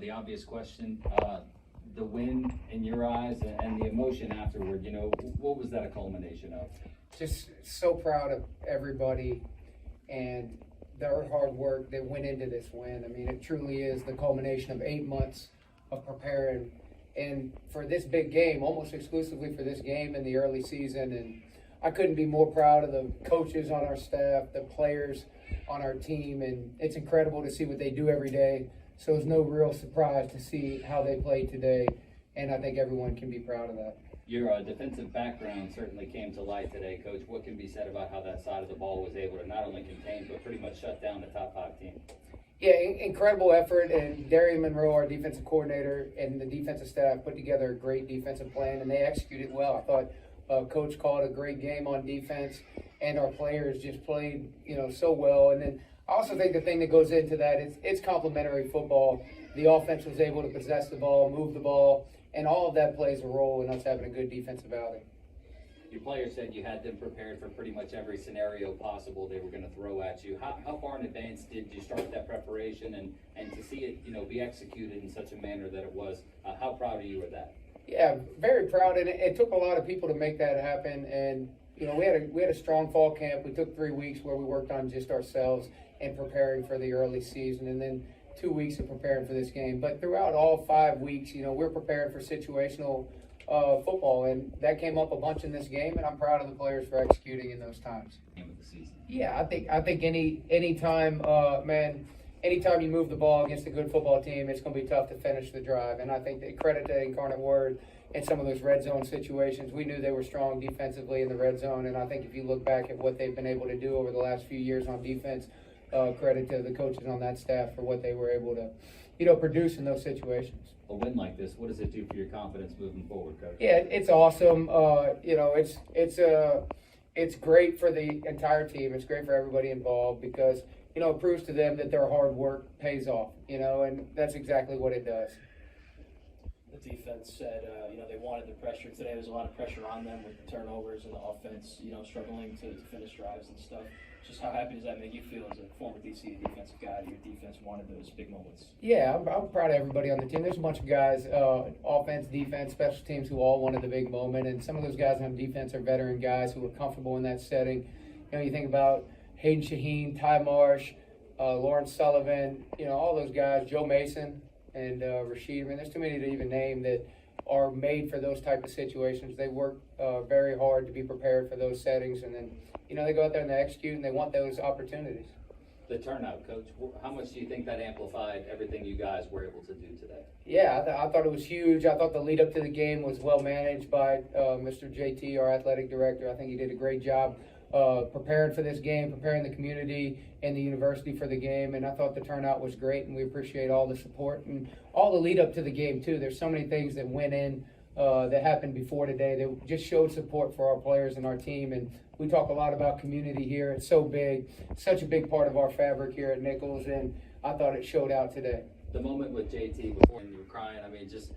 the obvious question, the win in your eyes and the emotion afterward, what was that a culmination of? Just so proud of everybody and their hard work that went into this win. I mean, it truly is the culmination of 8 months of preparing and for this big game, almost exclusively for this game in the early season. And I couldn't be more proud of the coaches on our staff, the players on our team, and it's incredible to see what they do every day. So it's no real surprise to see how they played today, and I think everyone can be proud of that. Your defensive background certainly came to light today, Coach. What can be said about how that side of the ball was able to not only contain, but pretty much shut down the top 5 team? Yeah, incredible effort, and Darian Monroe, our defensive coordinator, and the defensive staff put together a great defensive plan, and they executed well. I thought Coach called a great game on defense, and our players just played, so well. And then I also think the thing that goes into that is it's complementary football. The offense was able to possess the ball, move the ball, and all of that plays a role in us having a good defensive outing. Your players said you had them prepared for pretty much every scenario possible they were going to throw at you. How far in advance did you start that preparation and to see it be executed in such a manner that it was? How proud are you of that? Yeah, very proud, and it took a lot of people to make that happen. And we had a strong fall camp. We took 3 weeks where we worked on just ourselves and preparing for the early season, and then 2 weeks of preparing for this game. But throughout all 5 weeks, we're preparing for situational football, and that came up a bunch in this game, and I'm proud of the players for executing in those times. Game of the season. Yeah, I think anytime you move the ball against a good football team, it's going to be tough to finish the drive. And I think they credit to Incarnate Word in some of those red zone situations. We knew they were strong defensively in the red zone, and I think if you look back at what they've been able to do over the last few years on defense, credit to the coaches on that staff for what they were able to, produce in those situations. A win like this, what does it do for your confidence moving forward, Coach? Yeah, it's awesome. It's great for the entire team. It's great for everybody involved because it proves to them that their hard work pays off. And that's exactly what it does. The defense said, they wanted the pressure today. There was a lot of pressure on them with the turnovers and the offense, struggling to finish drives and stuff. Just how happy does that make you feel as a former DC defensive guy that your defense wanted those big moments? Yeah, I'm proud of everybody on the team. There's a bunch of guys, offense, defense, special teams, who all wanted the big moment. And some of those guys on defense are veteran guys who are comfortable in that setting. You think about Hayden Shaheen, Ty Marsh, Lawrence Sullivan, all those guys, Joe Mason and Rashid. I mean, there's too many to even name that are made for those type of situations. They work very hard to be prepared for those settings, and then they go out there and they execute, and they want those opportunities. The turnout, Coach, how much do you think that amplified everything you guys were able to do today? Yeah, I thought it was huge. I thought the lead up to the game was well managed by Mr. JT, our athletic director. I think he did a great job preparing for this game, preparing the community and the university for the game, and I thought the turnout was great, and we appreciate all the support and all the lead up to the game too. There's so many things that went in that happened before today that just showed support for our players and our team. And we talk a lot about community here. It's so big, such a big part of our fabric here at Nicholls, and I thought it showed out today. The moment with JT before you were crying, I mean, just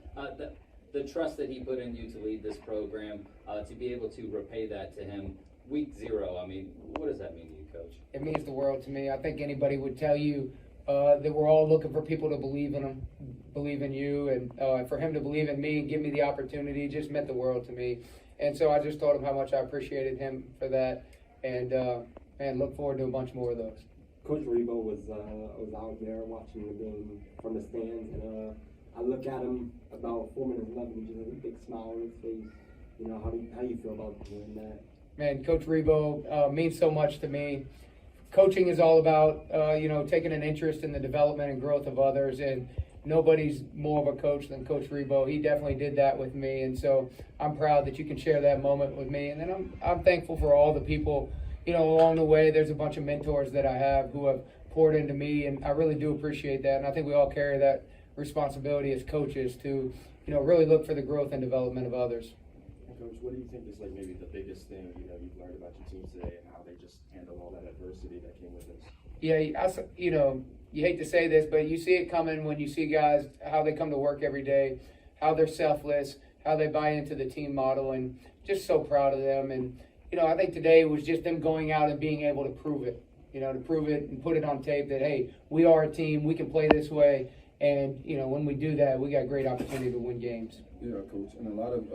the trust that he put in you to lead this program, to be able to repay that to him week 0. I mean, what does that mean to you, Coach? It means the world to me. I think anybody would tell you that we're all looking for people to believe in them, believe in you, and for him to believe in me and give me the opportunity just meant the world to me. And so I just told him how much I appreciated him for that, and look forward to a bunch more of those. Coach Rybacki was out there watching the game from the stands, and I look at him about 4 minutes left, and he just has a big smile on his face. How do you feel about doing that? Man, Coach Rybacki means so much to me. Coaching is all about, taking an interest in the development and growth of others, and nobody's more of a coach than Coach Rybacki. He definitely did that with me, and so I'm proud that you can share that moment with me. And then I'm thankful for all the people, along the way. There's a bunch of mentors that I have who have poured into me, and I really do appreciate that. And I think we all carry that responsibility as coaches to, really look for the growth and development of others. Coach, what do you think is maybe the biggest thing you've learned about your team today and how they just handle all that adversity that came with this? Yeah, you hate to say this, but you see it coming when you see guys, how they come to work every day, how they're selfless, how they buy into the team model, and just so proud of them. And, I think today was just them going out and being able to prove it, and put it on tape that, hey, we are a team, we can play this way. And, you know, when we do that, we got great opportunity to win games. Yeah, Coach. And a lot of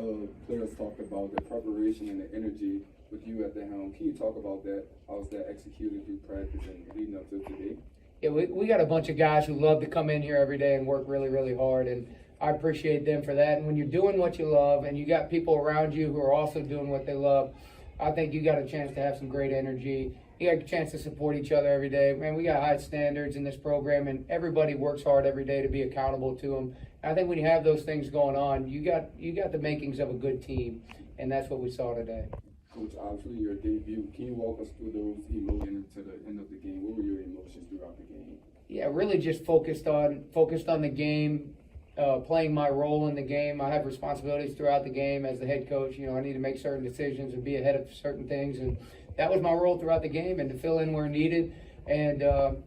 players talked about the preparation and the energy with you at the helm. Can you talk about that? How was that executed through practice and leading up to today? Yeah, we got a bunch of guys who love to come in here every day and work really, really hard, and I appreciate them for that. And when you're doing what you love and you got people around you who are also doing what they love, I think you got a chance to have some great energy. You got a chance to support each other every day. Man, we got high standards in this program, and everybody works hard every day to be accountable to them. And I think when you have those things going on, you got the makings of a good team, and that's what we saw today. Coach, obviously your debut. Can you walk us through those emotions to the end of the game? What were your emotions throughout the game? Yeah, really just focused on the game, playing my role in the game. I have responsibilities throughout the game as the head coach. You know, I need to make certain decisions and be ahead of certain things, and that was my role throughout the game, and to fill in where needed. And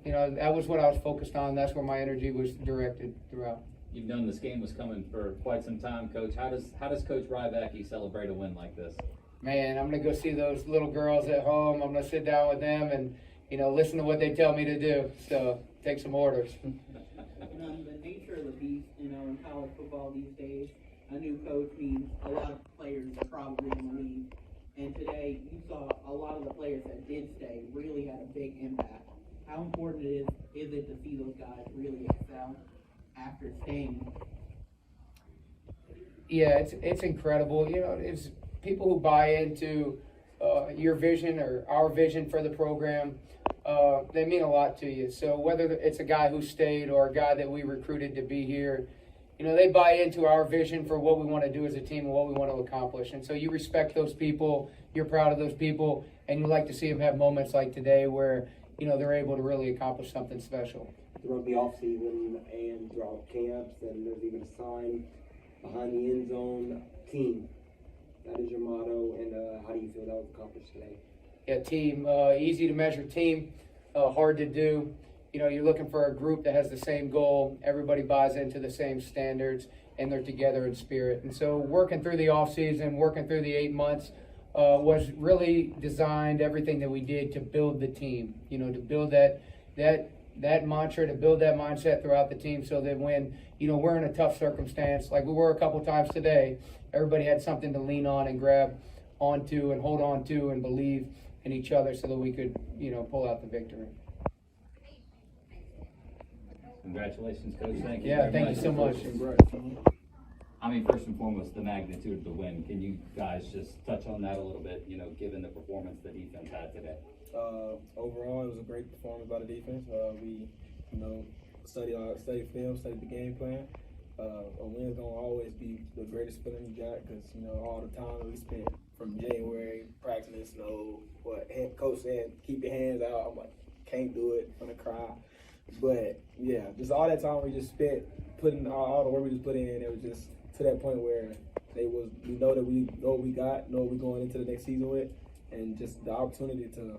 you know, that was what I was focused on. That's where my energy was directed throughout. You've known this game was coming for quite some time, Coach. How does Coach Rybacki celebrate a win like this? Man, I'm gonna go see those little girls at home. I'm gonna sit down with them and, you know, listen to what they tell me to do. So take some orders. The nature of the beast, you know, in college football these days, a new coach means a lot of players are probably in the league. And today, you saw a lot of the players that did stay really had a big impact. How important is it to see those guys really excel after staying? Yeah, it's incredible. You know, it's people who buy into your vision or our vision for the program. They mean a lot to you. So whether it's a guy who stayed or a guy that we recruited to be here, you know, they buy into our vision for what we want to do as a team and what we want to accomplish. And so you respect those people, you're proud of those people, and you like to see them have moments like today where, you know, they're able to really accomplish something special. Throughout the offseason and throughout camps, and there's even a sign behind the end zone, team. That is your motto, and how do you feel that was accomplished today? Yeah, team, easy to measure team, hard to do. You know, you're looking for a group that has the same goal. Everybody buys into the same standards, and they're together in spirit. And so working through the off season, working through the 8 months, was really designed, everything that we did to build the team, you know, to build that mantra, to build that mindset throughout the team so that when, you know, we're in a tough circumstance, like we were a couple times today, everybody had something to lean on and grab onto and hold on to and believe in each other so that we could, you know, pull out the victory. Congratulations, Coach. Thank you. Yeah, very thank you so much. I mean, first and foremost, the magnitude of the win. Can you guys just touch on that a little bit, you know, given the performance the defense had today? Overall, it was a great performance by the defense. We, you know, studied film, studied the game plan. A win's gonna always be the greatest feeling you got because, you know, all the time that we spent from January practicing snow, coach said, keep your hands out. I'm like, can't do it, I'm gonna cry. But yeah, just all that time we just spent putting all the work we just put in, it was just to that point where we know what we got, know what we're going into the next season with, and just the opportunity to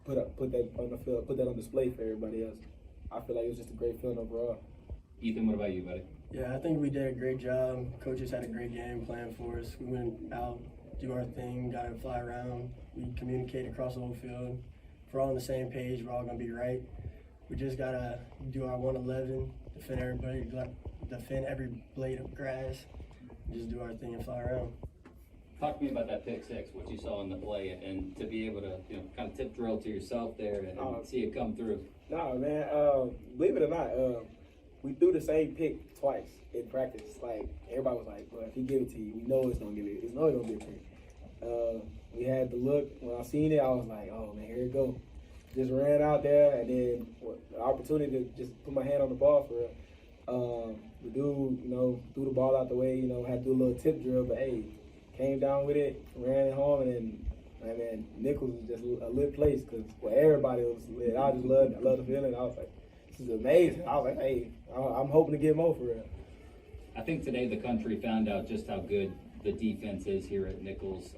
put that on the field, put that on display for everybody else. I feel like it was just a great feeling overall. Ethan, what about you, buddy? Yeah, I think we did a great job. Coaches had a great game plan for us. We went out, do our thing, got to fly around. We communicate across the whole field. If we're all on the same page, we're all going to be right. We just got to do our 111, defend every blade of grass, just do our thing and fly around. Talk to me about that pick six, what you saw in the play, and to be able to, you know, kind of tip drill to yourself there and see it come through. No, man, believe it or not, we threw the same pick twice in practice. Like, everybody was like, well, if he give it to you, we know it's going to give it. It's going to be a pick. We had the look. When I seen it, I was like, oh, man, here it go. Just ran out there, and then the opportunity to just put my hand on the ball for real. The dude, you know, threw the ball out the way, you know, had to do a little tip drill, but hey, came down with it, ran it home, and then, man, Nicholls was just a lit place because everybody was lit. I just loved the feeling. I was like, this is amazing. I was like, hey, I'm hoping to get more for real. I think today the country found out just how good the defense is here at Nicholls.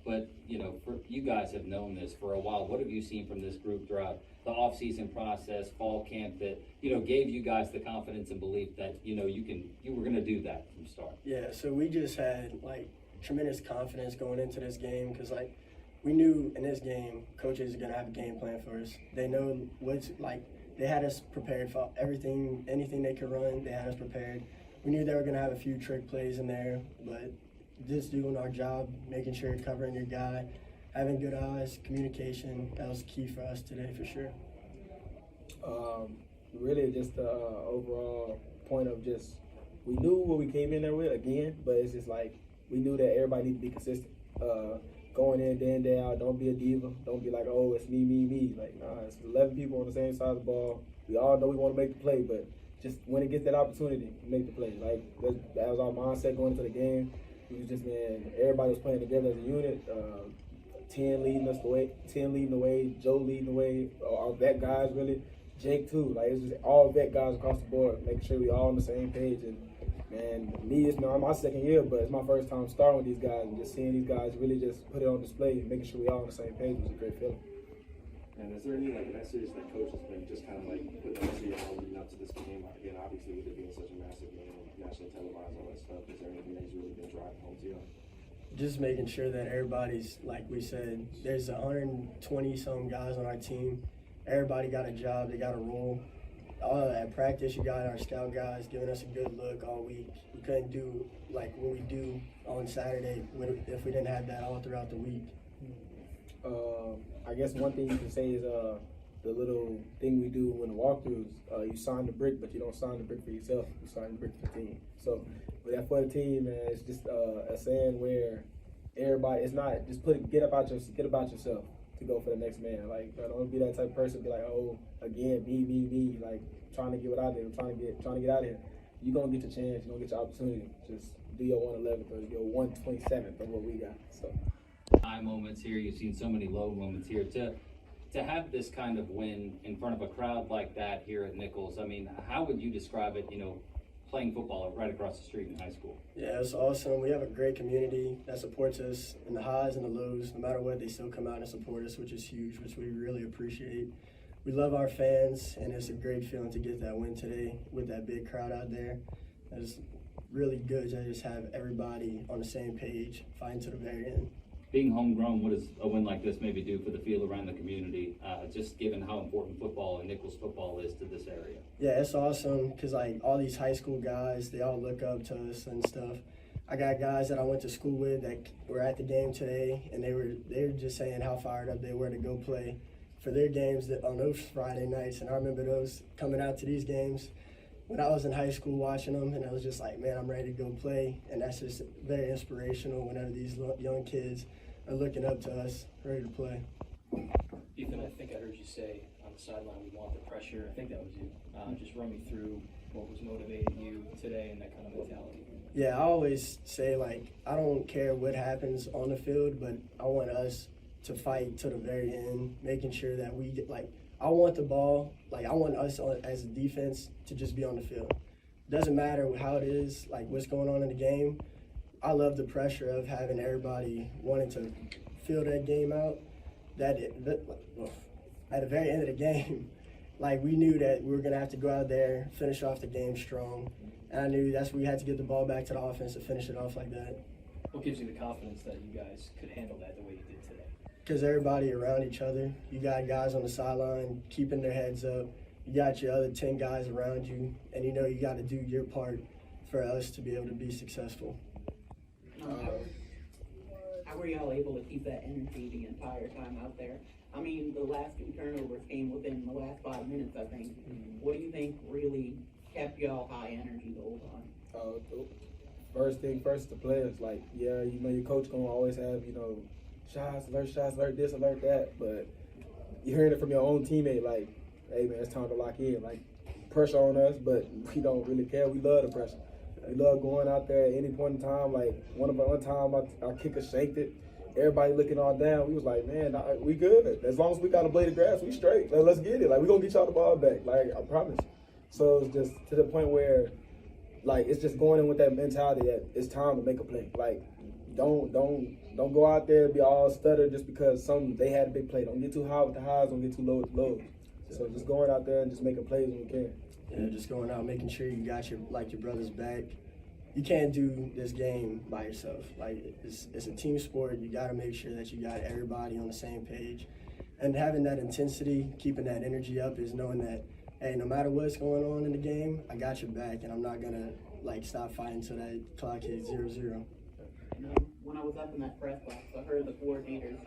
But, you know, you guys have known this for a while. What have you seen from this group throughout the off-season process, fall camp, that, you know, gave you guys the confidence and belief that, you know, you were going to do that from start? Yeah, so we just had, like, tremendous confidence going into this game because, like, we knew in this game coaches are going to have a game plan for us. They know what's, like, they had us prepared for everything, anything they could run. They had us prepared. We knew they were going to have a few trick plays in there, but just doing our job, making sure you're covering your guy, having good eyes, communication, that was key for us today for sure. Really just the overall point of just, we knew what we came in there with again, but it's just like, we knew that everybody needed to be consistent. Going in, day in, day out, don't be a diva. Don't be like, oh, it's me. Like, nah, it's 11 people on the same side of the ball. We all know we want to make the play, but just when it gets that opportunity, make the play. Like, that was our mindset going into the game. It was just, man, everybody was playing together as a unit. 10 leading the way, Joe leading the way, our vet guys really, Jake too. Like, it was just all vet guys across the board, making sure we all on the same page. And man, me, it's not my second year, but it's my first time starting with these guys, and just seeing these guys really just put it on display and making sure we all on the same page was a great feeling. And is there any like message that coach has been just kind of like put the message out leading up to this game? Again, obviously with it being such a massive game, nationally televised, all that stuff, is there anything that he's really been driving home to you? Just making sure that everybody's, like we said, there's 120-some guys on our team. Everybody got a job, they got a role. At practice, you got our scout guys giving us a good look all week. We couldn't do like what we do on Saturday if we didn't have that all throughout the week. I guess one thing you can say is the little thing we do when the walkthroughs, you sign the brick, but you don't sign the brick for yourself. You sign the brick for the team. So with that for the team, man, it's just a saying where everybody, it's not just get about yourself to go for the next man. Like, don't be that type of person. Be like, oh, again, me, like trying to get out there, trying to get out of here. You're gonna get your chance. You're gonna get your opportunity. Just do your 111th or your 127th of what we got. So. High moments here. You've seen so many low moments here. To have this kind of win in front of a crowd like that here at Nicholls, I mean, how would you describe it, playing football right across the street in high school? Yeah, it's awesome. We have a great community that supports us in the highs and the lows. No matter what, they still come out and support us, which is huge, which we really appreciate. We love our fans, and it's a great feeling to get that win today with that big crowd out there. It's really good to just have everybody on the same page, fighting to the very end. Being homegrown, what does a win like this maybe do for the feel around the community, just given how important football and Nicholls football is to this area? Yeah, it's awesome because like all these high school guys, they all look up to us and stuff. I got guys that I went to school with that were at the game today, and they were just saying how fired up they were to go play for their games on those Friday nights. And I remember those coming out to these games when I was in high school watching them, and I was just like, man, I'm ready to go play. And that's just very inspirational whenever these young kids are looking up to us, ready to play. Ethan, I think I heard you say on the sideline, we want the pressure. I think that was you. Just run me through what was motivating you today and that kind of mentality. Yeah, I always say, like, I don't care what happens on the field, but I want us to fight to the very end, making sure that we get, like, I want the ball, like, I want us as a defense to just be on the field. Doesn't matter how it is, like, what's going on in the game. I love the pressure of having everybody wanting to feel that game out. At the very end of the game, like, we knew that we were going to have to go out there, finish off the game strong. And I knew we had to get the ball back to the offense to finish it off like that. What gives you the confidence that you guys could handle that the way you did today? Because everybody around each other. You got guys on the sideline keeping their heads up. You got your other 10 guys around you. And you know you got to do your part for us to be able to be successful. How were y'all able to keep that energy the entire time out there? I mean, the last 2 turnovers came within the last 5 minutes, I think. What do you think really kept y'all high energy the whole time? First thing first, the players. Like, yeah, your coach gonna always have, shots, alert this, alert that. But you're hearing it from your own teammate, like, hey man, it's time to lock in. Like, pressure on us, but we don't really care. We love the pressure. We love going out there at any point in time. Like, one time, our kicker shanked it. Everybody looking all down. We was like, man, we good. As long as we got a blade of grass, we straight. Let's get it. Like, we gonna get y'all the ball back. Like, I promise. So it's just to the point where, like, it's just going in with that mentality that it's time to make a play. Like, don't go out there and be all stuttered just because they had a big play. Don't get too high with the highs. Don't get too low with the lows. So just going out there and just making plays when we can. Yeah, just going out, making sure you got your brothers back. You can't do this game by yourself. Like, it's a team sport. You got to make sure that you got everybody on the same page. And having that intensity, keeping that energy up is knowing that hey, no matter what's going on in the game, I got your back, and I'm not gonna like stop fighting until that clock hits 0-0. You know, when I was up in that press box, I heard the coordinators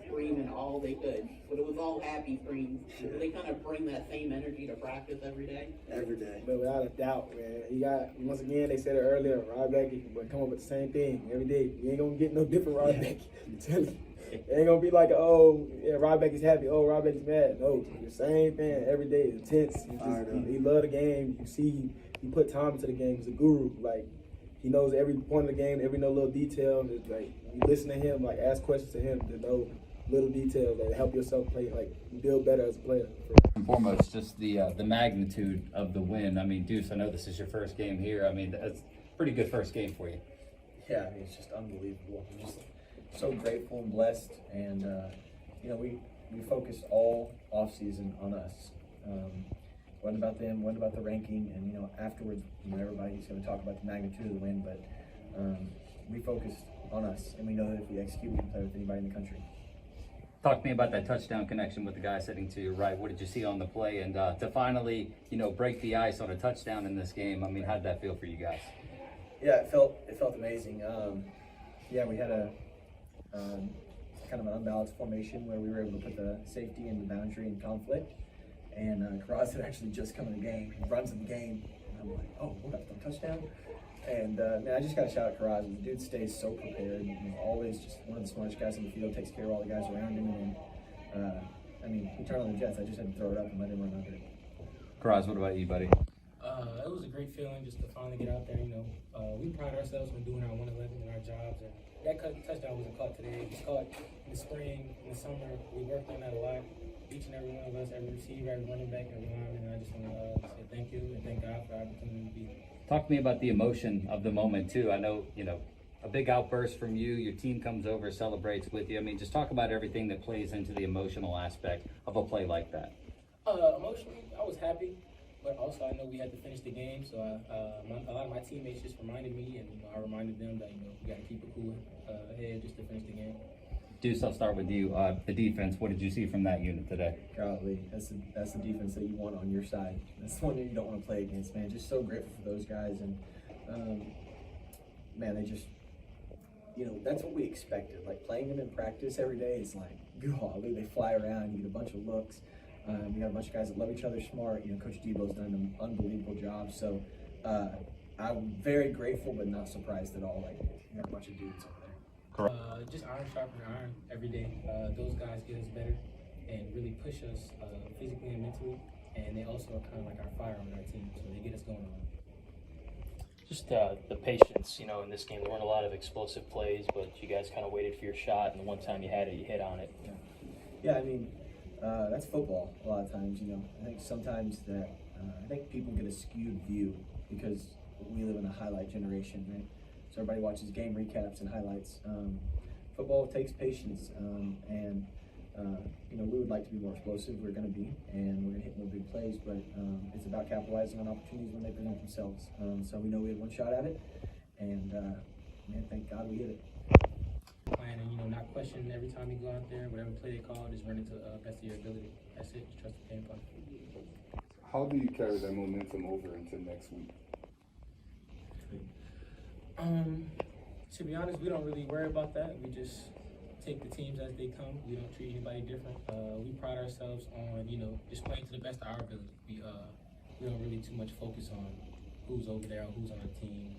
screaming all they could, but it was all happy screams. Do they kind of bring that same energy to practice every day? Every day. But without a doubt, man, you got, once again, they said it earlier, Rybacki, but come up with the same thing every day. You ain't gonna get no different Rybacki. I'm telling you. It ain't gonna be like, oh, yeah, Rybacki's happy, oh, Rybacki's mad. No, the same thing every day. It's intense. He love the game. You see, he put time into the game. He's a guru. Like, he knows every point of the game, every little detail. It's like, you listen to him, like, ask questions to him to know little details that help yourself play, like, build better as a player. First and foremost, just the magnitude of the win. I mean, Deuce, I know this is your first game here. I mean, that's a pretty good first game for you. Yeah, I mean, it's just unbelievable. I'm just so grateful and blessed. And, you know, we focused all off-season on us. What about them? What about the ranking? And, you know, afterwards, you know, everybody's going to talk about the magnitude of the win, but we focused on us. And we know that if we execute, we can play with anybody in the country. Talk to me about that touchdown connection with the guy sitting to your right. What did you see on the play? And to finally, you know, break the ice on a touchdown in this game, I mean, how did that feel for you guys? Yeah, it felt amazing. Yeah, we had a kind of an unbalanced formation where we were able to put the safety and the boundary in conflict. And Karaaz had actually just come in the game. He runs in the game. And I'm like, oh, we're about to throw a touchdown. And man, I just got to shout out Karaaz. The dude stays so prepared. You know, always just one of the smartest guys on the field, takes care of all the guys around him. And I mean, he turned on the Jets. I just had to throw it up and let him run under it. Karaaz, what about you, buddy? It was a great feeling just to finally get out there. You know, we pride ourselves on doing our 111 in our jobs, and that touchdown wasn't caught today. It was caught in the spring, in the summer. We worked on that a lot. Each and every one of us, every receiver, every running back, every lineman, and I just want to say thank you and thank God for the opportunity to be here. Talk to me about the emotion of the moment too. I know, you know, a big outburst from you. Your team comes over, celebrates with you. I mean, just talk about everything that plays into the emotional aspect of a play like that. Emotionally, I was happy. But also, I know we had to finish the game, so a lot of my teammates just reminded me, and you know, I reminded them that we got to keep a cool head just to finish the game. Deuce, I'll start with you. The defense. What did you see from that unit today? Golly, that's the defense that you want on your side. That's the one that you don't want to play against, man. Just so grateful for those guys, and man, they just, you know, that's what we expected. Like playing them in practice every day is like, golly, they fly around. You get a bunch of looks. We got a bunch of guys that love each other, smart. You know, Coach Debo's done an unbelievable job. So I'm very grateful, but not surprised at all. Like, you got a bunch of dudes over there. Just iron sharpening iron every day. Those guys get us better and really push us physically and mentally. And they also are kind of like our fire on our team, so they get us going on. Just the patience, you know, in this game. There weren't a lot of explosive plays, but you guys kind of waited for your shot, and the one time you had it, you hit on it. Yeah, I mean, that's football a lot of times, you know. I think sometimes that, I think people get a skewed view because we live in a highlight generation, right? So everybody watches game recaps and highlights. Football takes patience, and you know, we would like to be more explosive. We're going to be, and we're going to hit more big plays, but it's about capitalizing on opportunities when they present themselves. So we know we had one shot at it, and man, thank God we hit it. Plan and, you know, not question every time you go out there, whatever play they call, just run it to the best of your ability. That's it, just trust the game plan. How do you carry that momentum over into next week? To be honest, we don't really worry about that. We just take the teams as they come. We don't treat anybody different. We pride ourselves on, you know, just playing to the best of our ability. We don't really too much focus on who's over there or who's on our team.